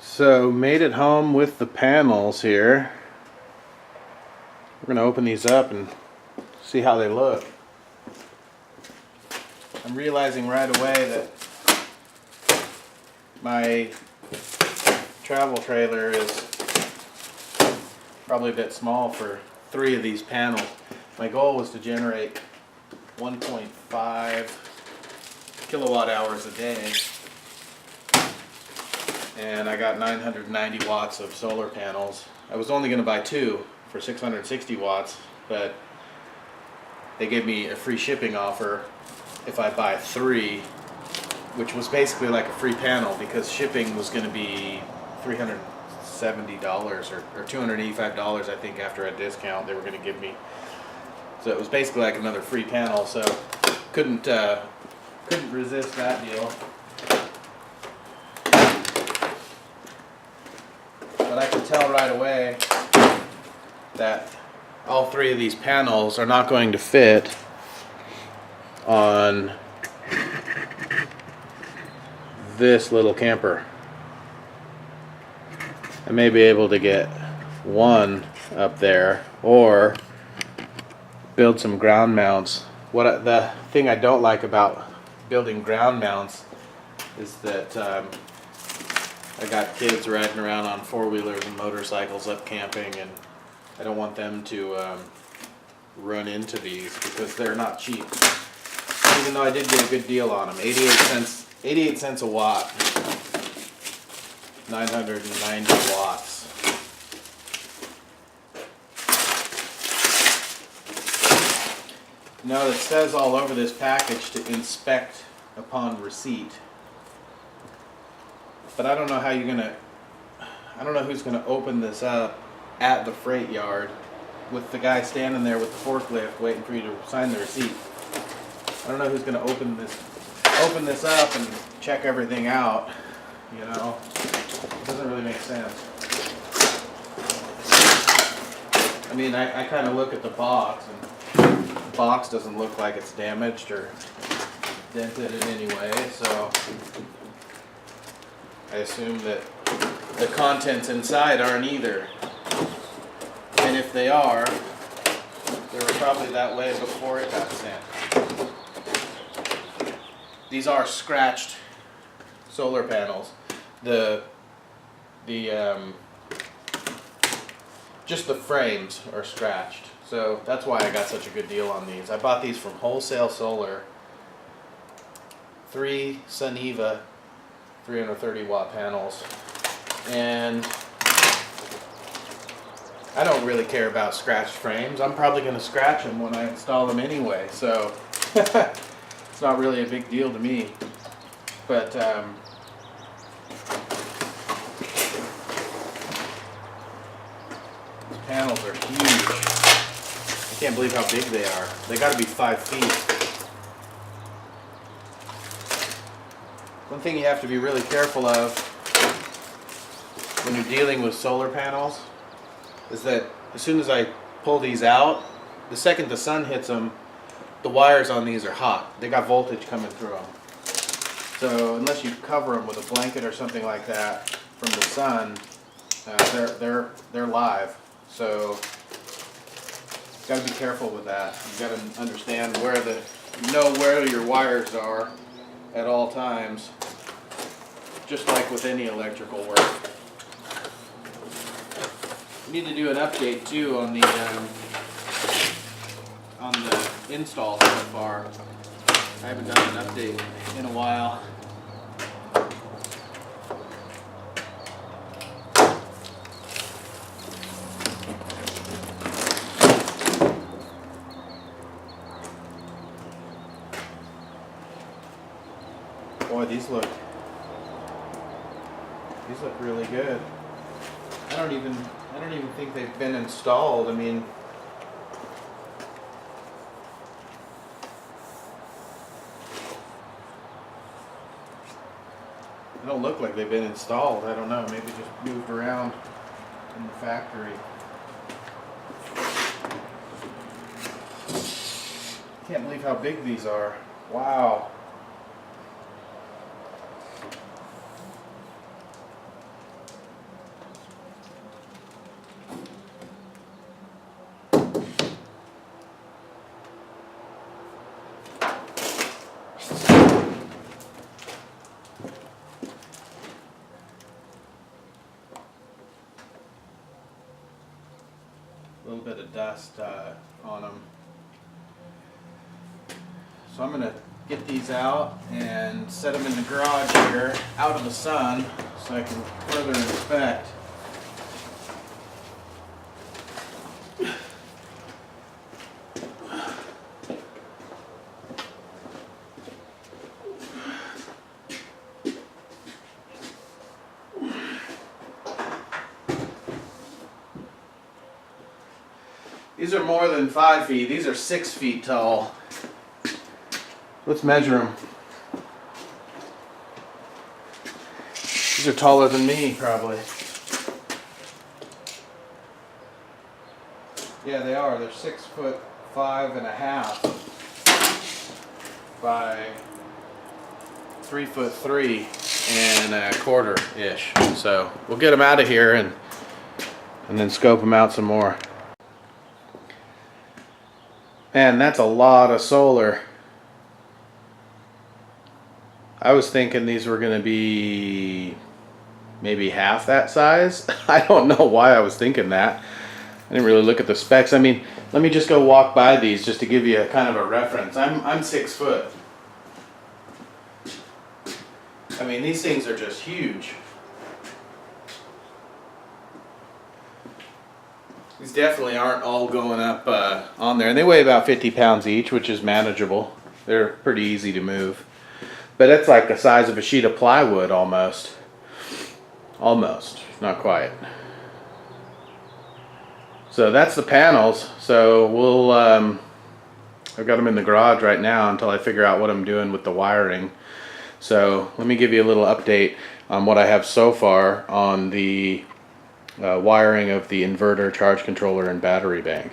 So made it home with the panels here. We're going to open these up and see how they look. I'm realizing right away that my travel trailer is probably a bit small for 3 of these panels. My goal was to generate 1.5 kilowatt hours a day, and I got 990 watts of solar panels. I was only going to buy 2 for 660 watts, but they gave me a free shipping offer if I buy 3, which was basically like a free panel because shipping was going to be $370 or $285, I think, after a discount they were going to give me. So it was basically like another free panel, so couldn't resist that deal. But I could tell right away that all 3 of these panels are not going to fit on this little camper. I may be able to get 1 up there or build some ground mounts. The thing I don't like about building ground mounts is that I got kids riding around on 4-wheelers and motorcycles up camping, and I don't want them to run into these because they're not cheap. Even though I did get a good deal on them, 88 cents a watt, 990 watts. Now it says all over this package to inspect upon receipt, but I don't know how I don't know who's gonna open this up at the freight yard with the guy standing there with the forklift waiting for you to sign the receipt. I don't know who's gonna open this up and check everything out, you know. It doesn't really make sense. I mean, I kind of look at the box, and the box doesn't look like it's damaged or dented in any way, so I assume that the contents inside aren't either. And if they are, they were probably that way before it got sent. These are scratched solar panels. Just the frames are scratched. So that's why I got such a good deal on these. I bought these from Wholesale Solar. 3 Suniva 330 watt panels. And I don't really care about scratched frames. I'm probably going to scratch them when I install them anyway. So it's not really a big deal to me. But these panels are huge. I can't believe how big they are. They got to be 5 feet. One thing you have to be really careful of when you're dealing with solar panels is that as soon as I pull these out, the second the sun hits them, the wires on these are hot. They got voltage coming through them. So unless you cover them with a blanket or something like that from the sun, they're live. So you got to be careful with that. You got to understand know where your wires are at all times, just like with any electrical work. I need to do an update too on the install so far. I haven't done an update in a while. Boy, these look really good. I don't even think they've been installed. I mean, they don't look like they've been installed. I don't know, maybe just moved around in the factory. Can't believe how big these are. Wow. dust on them. So I'm going to get these out and set them in the garage here, out of the sun, so I can further inspect. These are more than 5 feet. These are 6 feet tall. Let's measure them. These are taller than me, probably. Yeah, they are. They're 6'5.5" by 3'3¼ ish. So we'll get them out of here and then scope them out some more. Man, that's a lot of solar. I was thinking these were going to be maybe half that size. I don't know why I was thinking that. I didn't really look at the specs. I mean, let me just go walk by these just to give you a kind of a reference. I'm 6 foot. I mean, these things are just huge. These definitely aren't all going up on there. And they weigh about 50 pounds each, which is manageable. They're pretty easy to move. But it's like the size of a sheet of plywood almost. Almost, not quite. So that's the panels. So we'll, I've got them in the garage right now until I figure out what I'm doing with the wiring. So let me give you a little update on what I have so far on the wiring of the inverter, charge controller, and battery bank.